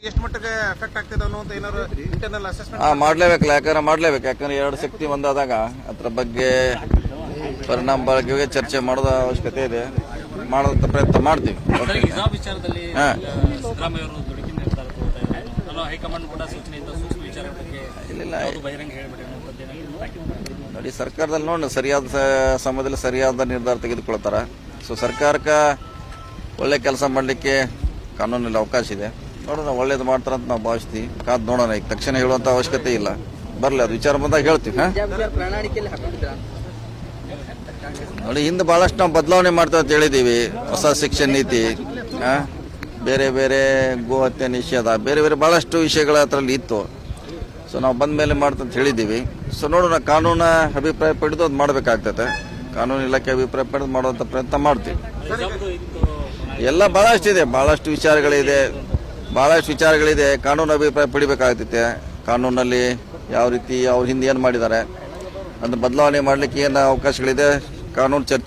ಎಷ್ಟು ಮಟ್ಟಿಗೆ ಎಫೆಕ್ಟ್ ಆಗ್ತಿದೆ ಅನ್ನೋದು ಏನಾದ್ರು ಇಂಟರ್ನಲ್ ಅಸೆಸ್ಮೆಂಟ್ ಮಾಡ್ಲೇಬೇಕಲ್ಲ, ಯಾಕಂದ್ರೆ ಎರಡು ಶಕ್ತಿ ಒಂದಾದಾಗ ಅದ್ರ ಬಗ್ಗೆ ಪರಿಣಾಮ ಬಗ್ಗೆ ಚರ್ಚೆ ಮಾಡೋದ ಅವಶ್ಯಕತೆ ಇದೆ. ಮಾಡೋದಂತ ಪ್ರಯತ್ನ ಮಾಡ್ತೀವಿ. ವಿಚಾರದಲ್ಲಿ ಸಿದ್ದರಾಮಯ್ಯ ಅವರು ದುಡುಕಿ ನಿರ್ಧಾರ ತಗೋತಾ ಇದ್ದಾರೆ. ಹೈಕಮಾಂಡ್ ಕೂಡ ಸೂಚನೆ ಇದ್ದ ಸೂಕ್ಷ್ಮ ವಿಚಾರ ಬಗ್ಗೆ ಬಹಿರಂಗ ಹೇಳ್ಬಿಡಿ ಅನ್ನೋದು ನೋಡಿ, ಸರ್ಕಾರದಲ್ಲಿ ನೋಡಿ ಸರಿಯಾದ ಸಮಯದಲ್ಲಿ ಸರಿಯಾದ ನಿರ್ಧಾರ ತೆಗೆದುಕೊಳ್ತಾರ. ಸೊ ಸರ್ಕಾರಕ್ಕೆ ಒಳ್ಳೆ ಕೆಲಸ ಮಾಡಲಿಕ್ಕೆ ಕಾನೂನಲ್ಲಿ ಅವಕಾಶ ಇದೆ. ನೋಡೋಣ, ಒಳ್ಳೇದು ಮಾಡ್ತಾರಂತ ನಾವು ಭಾವಿಸ್ತೀವಿ. ಕಾದ್ ನೋಡೋಣ. ಈಗ ತಕ್ಷಣ ಹೇಳುವಂತ ಅವಶ್ಯಕತೆ ಇಲ್ಲ. ಬರಲಿ, ಅದು ವಿಚಾರ ಬಂದಾಗ ಹೇಳ್ತೀವಿ. ನೋಡಿ, ಹಿಂದೆ ಬಹಳಷ್ಟು ನಾವು ಬದಲಾವಣೆ ಮಾಡ್ತಾ ಅಂತ ಹೇಳಿದೀವಿ. ಹೊಸ ಶಿಕ್ಷಣ ನೀತಿ, ಬೇರೆ ಬೇರೆ ಗೋ ಹತ್ಯೆ ನಿಷೇಧ, ಬೇರೆ ಬೇರೆ ಬಹಳಷ್ಟು ವಿಷಯಗಳ ಅದರಲ್ಲಿ ಇತ್ತು. ಸೊ ನಾವು ಬಂದ ಮೇಲೆ ಮಾಡ್ತಂತ ಹೇಳಿದ್ದೀವಿ. ಸೊ ನೋಡೋಣ, ಕಾನೂನು ಅಭಿಪ್ರಾಯ ಪಡೆದು ಅದು ಮಾಡಬೇಕಾಗ್ತದೆ. ಕಾನೂನು ಇಲಾಖೆ ಅಭಿಪ್ರಾಯ ಪಡೆದು ಮಾಡುವಂಥ ಪ್ರಯತ್ನ ಮಾಡ್ತೀವಿ. ಎಲ್ಲ ಬಹಳಷ್ಟು ವಿಚಾರಗಳಿದೆ. ಕಾನೂನು ಅಭಿಪ್ರಾಯ ಪಡಿಬೇಕಾಗ್ತೈತೆ. ಕಾನೂನಲ್ಲಿ ಯಾವ ರೀತಿ ಅವ್ರ ಹಿಂದೆ ಏನು ಮಾಡಿದ್ದಾರೆ ಅಂತ ಬದಲಾವಣೆ ಮಾಡಲಿಕ್ಕೆ ಏನು ಅವಕಾಶಗಳಿದೆ, ಕಾನೂನು ಚರ್ಚೆ